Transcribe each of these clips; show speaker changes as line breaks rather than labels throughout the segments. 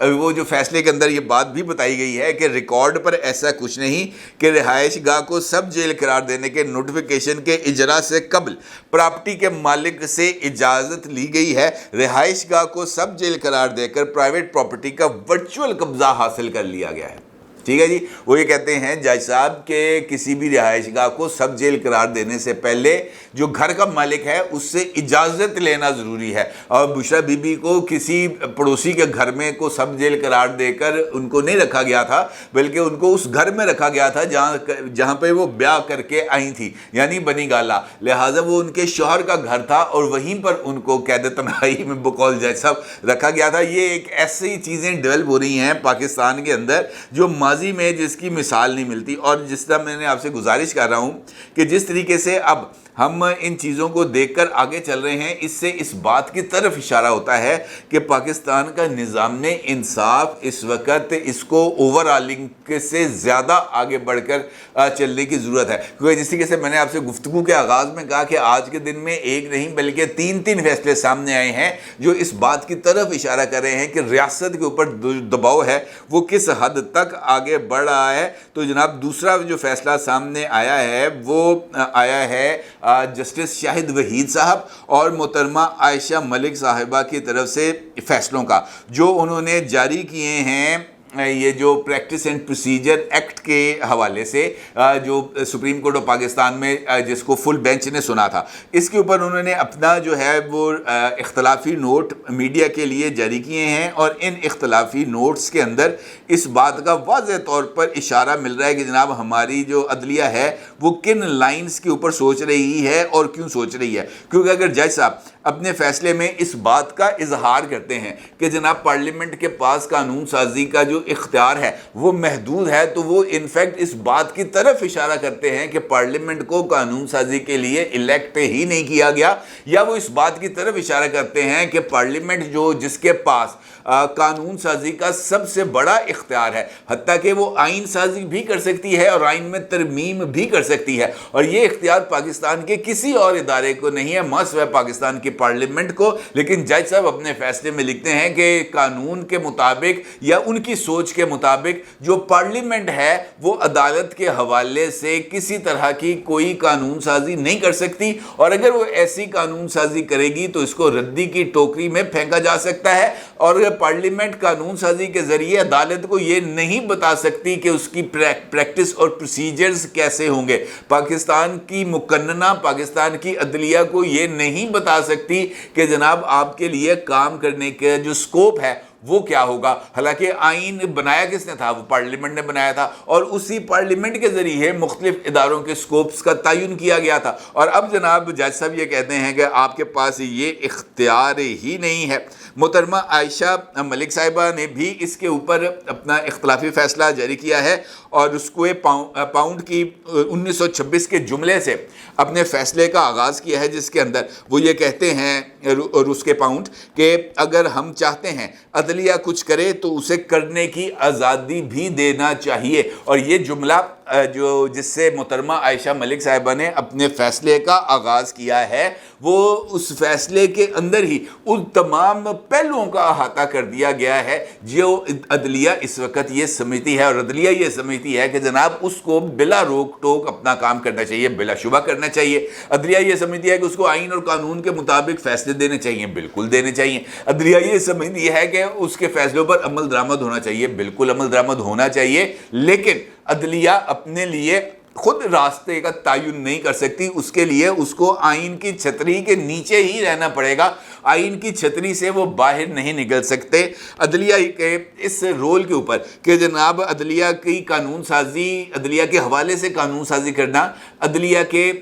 وہ جو فیصلے کے اندر یہ بات بھی بتائی گئی ہے کہ ریکارڈ پر ایسا کچھ نہیں کہ رہائش گاہ کو سب جیل قرار دینے کے نوٹیفیکیشن کے اجرا سے قبل پراپرٹی کے مالک سے اجازت لی گئی ہے. رہائش گاہ کو سب جیل قرار دے کر پرائیویٹ پراپرٹی کا ورچوئل قبضہ حاصل کر لیا گیا ہے. ٹھیک ہے جی. وہ یہ کہتے ہیں جج صاحب کہ کسی بھی رہائش گاہ کو سب جیل قرار دینے سے پہلے جو گھر کا مالک ہے اس سے اجازت لینا ضروری ہے. اور بشرا بی بی کو کسی پڑوسی کے گھر میں کو سب جیل قرار دے کر ان کو نہیں رکھا گیا تھا، بلکہ ان کو اس گھر میں رکھا گیا تھا جہاں پہ وہ بیاہ کر کے آئی تھی، یعنی بنی گالا. لہٰذا وہ ان کے شوہر کا گھر تھا اور وہیں پر ان کو قید تنہائی میں بقول جج صاحب رکھا گیا تھا. یہ ایک ایسی چیزیں ڈیولپ ہو رہی ہیں پاکستان کے اندر جو ماضی میں جس کی مثال نہیں ملتی. اور جس طرح میں نے آپ سے گزارش کر رہا ہوں کہ جس طریقے سے اب ہم ان چیزوں کو دیکھ کر آگے چل رہے ہیں، اس سے اس بات کی طرف اشارہ ہوتا ہے کہ پاکستان کا نظام انصاف اس وقت اس کو اوور آلنگ سے زیادہ آگے بڑھ کر چلنے کی ضرورت ہے. کیونکہ جس طریقے سے میں نے آپ سے گفتگو کے آغاز میں کہا کہ آج کے دن میں ایک نہیں بلکہ تین فیصلے سامنے آئے ہیں جو اس بات کی طرف اشارہ کر رہے ہیں کہ ریاست کے اوپر دباؤ ہے وہ کس حد تک آگے بڑھ رہا ہے. تو جناب دوسرا جو فیصلہ سامنے آیا ہے وہ آیا ہے جسٹس شاہد وحید صاحب اور محترمہ عائشہ ملک صاحبہ کی طرف سے فیصلوں کا جو انہوں نے جاری کیے ہیں. یہ جو پریکٹس اینڈ پروسیجر ایکٹ کے حوالے سے جو سپریم کورٹ آف پاکستان میں جس کو فل بینچ نے سنا تھا، اس کے اوپر انہوں نے اپنا جو ہے وہ اختلافی نوٹ میڈیا کے لیے جاری کیے ہیں. اور ان اختلافی نوٹس کے اندر اس بات کا واضح طور پر اشارہ مل رہا ہے کہ جناب ہماری جو عدلیہ ہے وہ کن لائنز کے اوپر سوچ رہی ہے اور کیوں سوچ رہی ہے. کیونکہ اگر جج صاحب اپنے فیصلے میں اس بات کا اظہار کرتے ہیں کہ جناب پارلیمنٹ کے پاس قانون سازی کا جو اختیار ہے وہ محدود ہے، تو وہ انفیکٹ اس بات کی طرف اشارہ کرتے ہیں کہ پارلیمنٹ کو قانون سازی کے لیے الیکٹ ہی نہیں کیا گیا، یا وہ اس بات کی طرف اشارہ کرتے ہیں کہ پارلیمنٹ جس کے پاس قانون سازی کا سب سے بڑا اختیار ہے، حتیٰ کہ وہ آئین سازی بھی کر سکتی ہے اور آئین میں ترمیم بھی کر سکتی ہے، اور یہ اختیار پاکستان کے کسی اور ادارے کو نہیں ہے، سوائے پاکستان کی پارلیمنٹ کو. لیکن جج صاحب اپنے فیصلے میں لکھتے ہیں کہ قانون کے مطابق یا ان کی سوچ کے مطابق جو پارلیمنٹ ہے وہ عدالت کے حوالے سے کسی طرح کی کوئی قانون سازی نہیں کر سکتی، اور اگر وہ ایسی قانون سازی کرے گی تو اس کو ردی کی ٹوکری میں پھینکا جا سکتا ہے. اور پارلیمنٹ قانون سازی کے ذریعے عدالت کو یہ نہیں بتا سکتی کہ اس کی پریکٹس اور پروسیجرز کیسے ہوں گے. پاکستان کی مقننہ پاکستان کی عدلیہ کو یہ نہیں بتا سکتی کہ جناب آپ کے لیے کام کرنے کا جو سکوپ ہے وہ کیا ہوگا. حالانکہ آئین بنایا کس نے تھا؟ وہ پارلیمنٹ نے بنایا تھا، اور اسی پارلیمنٹ کے ذریعے مختلف اداروں کے سکوپس کا تعین کیا گیا تھا. اور اب جناب جج صاحب یہ کہتے ہیں کہ آپ کے پاس یہ اختیار ہی نہیں ہے. محترمہ عائشہ ملک صاحبہ نے بھی اس کے اوپر اپنا اختلافی فیصلہ جاری کیا ہے اور اس کو پاؤنڈ کی 1926 کے جملے سے اپنے فیصلے کا آغاز کیا ہے، جس کے اندر وہ یہ کہتے ہیں روس کے پاؤنڈ کہ اگر ہم چاہتے ہیں عدلیہ کچھ کرے تو اسے کرنے کی آزادی بھی دینا چاہیے. اور یہ جملہ جس سے محترمہ عائشہ ملک صاحبہ نے اپنے فیصلے کا آغاز کیا ہے وہ اس فیصلے کے اندر ہی ان تمام پہلوؤں کا احاطہ کر دیا گیا ہے جو عدلیہ اس وقت یہ سمجھتی ہے. اور عدلیہ یہ سمجھتی ہے کہ جناب اس کو بلا روک ٹوک اپنا کام کرنا چاہیے، بلا شبہ کرنا چاہیے. عدلیہ یہ سمجھتی ہے کہ اس کو آئین اور قانون کے مطابق فیصلے دینے چاہیے، بالکل دینے چاہیے. عدلیہ یہ سمجھتی ہے کہ اس کے فیصلوں پر عمل درآمد ہونا چاہیے، بالکل عمل درآمد ہونا چاہیے. لیکن عدلیہ اپنے لیے خود راستے کا تعین نہیں کر سکتی، اس کے لیے اس کو آئین کی چھتری کے نیچے ہی رہنا پڑے گا، آئین کی چھتری سے وہ باہر نہیں نکل سکتے. عدلیہ کے اس رول کے اوپر کہ جناب عدلیہ کی قانون سازی، عدلیہ کے حوالے سے قانون سازی کرنا عدلیہ کے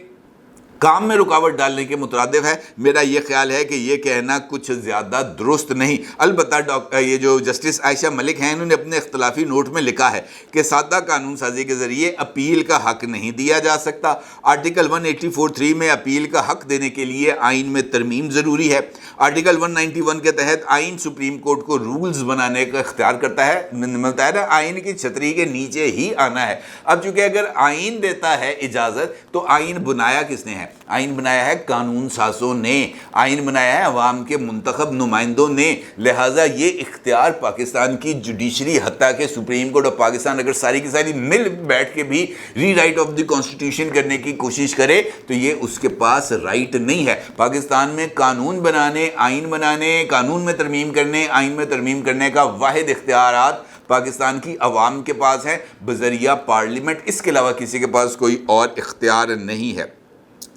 کام میں رکاوٹ ڈالنے کے مترادف ہے. میرا یہ خیال ہے کہ یہ کہنا کچھ زیادہ درست نہیں. البتہ یہ جو جسٹس عائشہ ملک ہیں انہوں نے اپنے اختلافی نوٹ میں لکھا ہے کہ سادہ قانون سازی کے ذریعے اپیل کا حق نہیں دیا جا سکتا. آرٹیکل 184(3) میں اپیل کا حق دینے کے لیے آئین میں ترمیم ضروری ہے. آرٹیکل 191 کے تحت آئین سپریم کورٹ کو رولز بنانے کا اختیار کرتا ہے، متحدہ آئین کی چھتری کے نیچے ہی آنا ہے. اب چونکہ اگر آئین دیتا ہے اجازت تو آئین بنایا کس نے ہے؟ آئین بنایا ہے قانون سازوں نے، آئین بنایا ہے عوام کے منتخب نمائندوں نے، لہٰذا یہ اختیار پاکستان کی جوڈیشری حتیٰ کہ سپریم کورٹ آف پاکستان اگر ساری کی ساری مل بیٹھ کے بھی ری رائٹ آف دی کانسٹیٹیوشن کرنے کی کوشش کرے تو یہ اس کے پاس رائٹ نہیں ہے۔ پاکستان میں قانون بنانے، آئین بنانے، قانون میں ترمیم کرنے، آئین میں ترمیم کرنے کا واحد اختیارات پاکستان کی عوام کے پاس ہے بذریعہ پارلیمنٹ، اس کے علاوہ کسی کے پاس کوئی اور اختیار نہیں ہے۔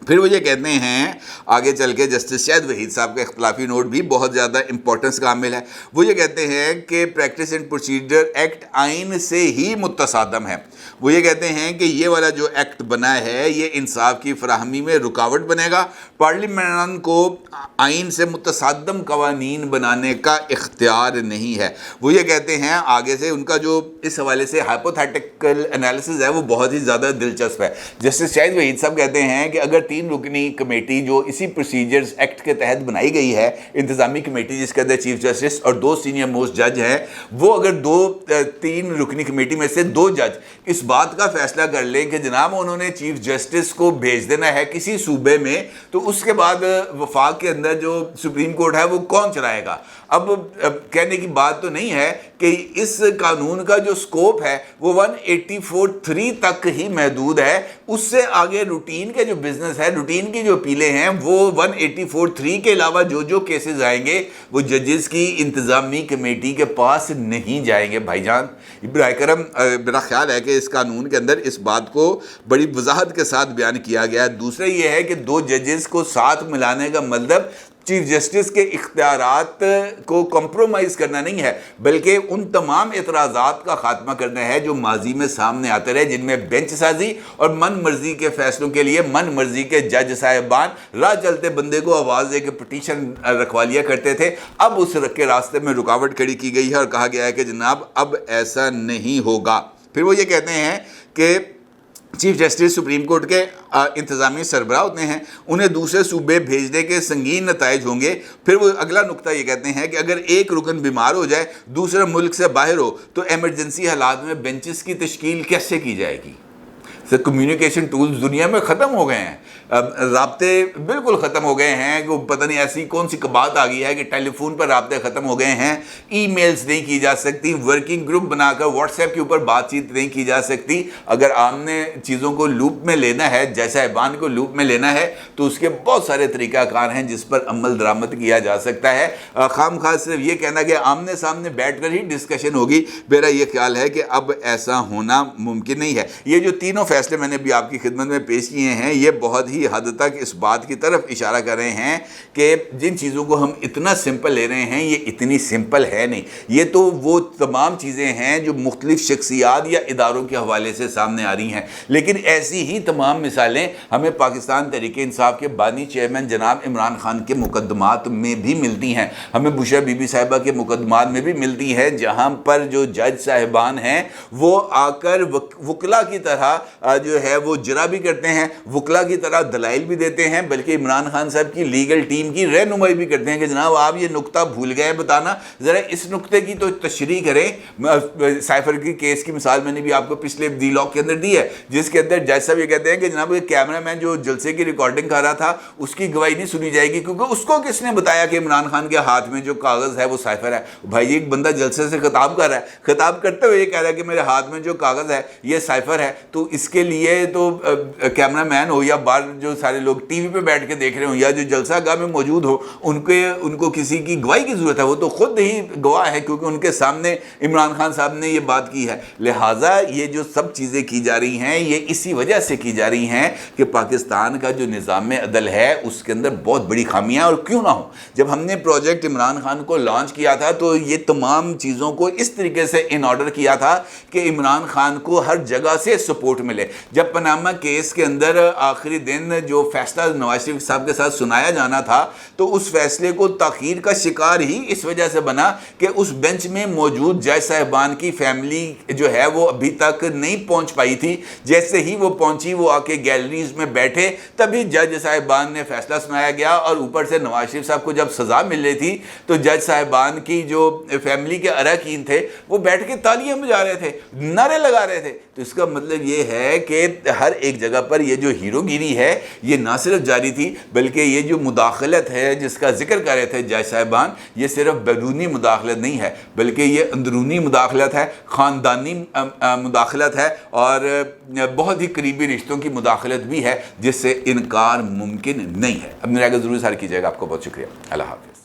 پھر وہ یہ کہتے ہیں آگے چل کے، جسٹس شاہد وحید صاحب کا اختلافی نوٹ بھی بہت زیادہ امپورٹنس کا حامل ہے، وہ یہ کہتے ہیں کہ پریکٹس اینڈ پروسیجر ایکٹ آئین سے ہی متصادم ہے۔ وہ یہ کہتے ہیں کہ یہ والا جو ایکٹ بنا ہے یہ انصاف کی فراہمی میں رکاوٹ بنے گا، پارلیمان کو آئین سے متصادم قوانین بنانے کا اختیار نہیں ہے۔ وہ یہ کہتے ہیں آگے سے، ان کا جو اس حوالے سے ہائپوتھیٹیکل انالیسز ہے وہ بہت ہی زیادہ دلچسپ ہے۔ جسٹس شاہد وحید صاحب کہتے ہیں کہ اگر 3 رکنی کمیٹی جو اسی پروسیجرز ایکٹ کے تحت بنائی گئی ہے، انتظامی کمیٹی جس کے اندر چیف جسٹس اور 2 سینئر موسٹ جج ہیں، وہ اگر 3 رکنی کمیٹی میں سے 2 جج اس بات کا فیصلہ کر لیں کہ جناب انہوں نے چیف جسٹس کو بھیج دینا ہے کسی صوبے میں، تو اس کے بعد وفاق کے اندر جو سپریم کورٹ ہے وہ کون چلائے گا؟ اب کہنے کی بات تو نہیں ہے کہ اس قانون کا جو سکوپ ہے وہ 184(3) تک ہی محدود ہے، اس سے آگے روٹین کے جو بزنس ہے، روٹین کی جو اپیلیں ہیں، وہ 184(3) کے علاوہ جو کیسز آئیں گے وہ ججز کی انتظامی کمیٹی کے پاس نہیں جائیں گے۔ بھائی جان براہ کرم، میرا خیال ہے کہ اس قانون کے اندر اس بات کو بڑی وضاحت کے ساتھ بیان کیا گیا ہے۔ دوسرا یہ ہے کہ 2 ججز کو ساتھ ملانے کا مطلب چیف جسٹس کے اختیارات کو کمپرومائز کرنا نہیں ہے، بلکہ ان تمام اعتراضات کا خاتمہ کرنا ہے جو ماضی میں سامنے آتے رہے، جن میں بینچ سازی اور من مرضی کے فیصلوں کے لیے من مرضی کے جج صاحبان راہ چلتے بندے کو آواز دے کے پٹیشن رکھوا لیا کرتے تھے۔ اب اس کے راستے میں رکاوٹ کھڑی کی گئی ہے اور کہا گیا ہے کہ جناب اب ایسا نہیں ہوگا۔ پھر وہ یہ کہتے ہیں کہ چیف جسٹس سپریم کورٹ کے انتظامی سربراہ ہوتے ہیں، انہیں دوسرے صوبے بھیجنے کے سنگین نتائج ہوں گے۔ پھر وہ اگلا نقطہ یہ کہتے ہیں کہ اگر ایک رکن بیمار ہو جائے، دوسرے ملک سے باہر ہو، تو ایمرجنسی حالات میں بینچز کی تشکیل کیسے کی جائے گی؟ کمیونیکیشن ٹولز دنیا میں ختم ہو گئے ہیں، رابطے بالکل ختم ہو گئے ہیں، کہ پتہ نہیں ایسی کون سی بات آ گئی ہے کہ ٹیلی فون پر رابطے ختم ہو گئے ہیں، ای میلز نہیں کی جا سکتی، ورکنگ گروپ بنا کر واٹس ایپ کے اوپر بات چیت نہیں کی جا سکتی۔ اگر آپ نے چیزوں کو لوپ میں لینا ہے، جیسا ایبان کو لوپ میں لینا ہے، تو اس کے بہت سارے طریقہ کار ہیں جس پر عمل درآمد کیا جا سکتا ہے۔ خام خواہ صرف یہ کہنا کہ آمنے سامنے بیٹھ کر ہی ڈسکشن ہوگی، میرا یہ خیال ہے کہ اب ایسا ہونا ممکن نہیں ہے۔ یہ جو تینوں فیصلے میں نے بھی آپ کی خدمت میں پیش کیے ہیں، یہ بہت ہی حد تک اس بات کی طرف اشارہ کر رہے ہیں کہ جن چیزوں کو ہم اتنا سمپل لے رہے ہیں یہ اتنی سمپل ہے نہیں۔ یہ تو وہ تمام چیزیں ہیں جو مختلف شخصیات یا اداروں کے حوالے سے سامنے آ رہی ہیں، لیکن ایسی ہی تمام مثالیں ہمیں پاکستان تحریک انصاف کے بانی چیئرمین جناب عمران خان کے مقدمات میں بھی ملتی ہیں، ہمیں بشرا بی بی صاحبہ کے مقدمات میں بھی ملتی ہیں، جہاں پر جو جج صاحبان ہیں وہ آ کر وکلا کی طرح جو ہے وہ جرا بھی کرتے ہیں، وکلا کی طرح دلائل بھی دیتے ہیں، بلکہ عمران خان صاحب کی لیگل ٹیم کی رہنمائی بھی کرتے ہیں کہ جناب آپ یہ نقطہ بھول گئے بتانا، ذرا اس نقطے کی تو تشریح کریں۔ سائفر کی کیس کی مثال میں نے بھی آپ کو پچھلے دی لاک کے اندر دی ہے، جس کے اندر جج صاحب یہ کہتے ہیں کہ جناب یہ کیمرہ مین جو جلسے کی ریکارڈنگ کر رہا تھا اس کی گواہی نہیں سنی جائے گی، کیونکہ اس کو کس نے بتایا کہ عمران خان کے ہاتھ میں جو کاغذ ہے وہ سائفر ہے؟ بھائی ایک بندہ جلسے سے خطاب کر رہا ہے، خطاب کرتے ہوئے یہ کہہ رہا ہے کہ میرے ہاتھ میں جو کاغذ ہے یہ سائفر ہے، تو اس کے لیے تو کیمرہ مین ہو یا باہر جو سارے لوگ ٹی وی پہ بیٹھ کے دیکھ رہے ہوں یا جو جلسہ گاہ میں موجود ہو، ان کو کسی کی گواہی کی ضرورت ہے؟ وہ تو خود ہی گواہ ہے، کیونکہ ان کے سامنے عمران خان صاحب نے یہ بات کی ہے۔ لہٰذا یہ جو سب چیزیں کی جا رہی ہیں یہ اسی وجہ سے کی جا رہی ہیں کہ پاکستان کا جو نظام عدل ہے اس کے اندر بہت بڑی خامیاں، اور کیوں نہ ہو۔ جب ہم نے پروجیکٹ عمران خان کو لانچ کیا تھا تو یہ تمام چیزوں کو اس طریقے سے ان آرڈر کیا تھا کہ عمران خان کو ہر جگہ سے سپورٹ ملے۔ جب پاناما کیس کے اندر آخری دن جو فیصلہ نواز شریف صاحب کے ساتھ سنایا جانا تھا تو اس فیصلے کو تاخیر کا شکار ہی اس وجہ سے بنا کہ اس بینچ میں موجود جج صاحبان کی فیملی جو ہے وہ ابھی تک نہیں پہنچ پائی تھی۔ جیسے ہی وہ پہنچی وہ آ کے گیلریز میں بیٹھے، تبھی جج صاحبان نے فیصلہ سنایا گیا، اور اوپر سے نواز شریف صاحب کو جب سزا مل رہی تھی تو جج صاحبان کی جو فیملی کے اراکین تھے وہ بیٹھ کے تالیاں بجا رہے تھے، نعرے لگا رہے تھے۔ تو اس کا مطلب یہ ہے ہے کہ ہر ایک جگہ پر یہ جو ہیرو گیری ہے یہ نہ صرف جاری تھی بلکہ یہ جو مداخلت ہے جس کا ذکر کر رہے تھے جج صاحبان، یہ صرف بیرونی مداخلت نہیں ہے بلکہ یہ اندرونی مداخلت ہے، خاندانی مداخلت ہے اور بہت ہی قریبی رشتوں کی مداخلت بھی ہے جس سے انکار ممکن نہیں ہے۔ اپنی رائے کو ضرور اظہار کیجیے گا۔ آپ کو بہت شکریہ۔ اللہ حافظ۔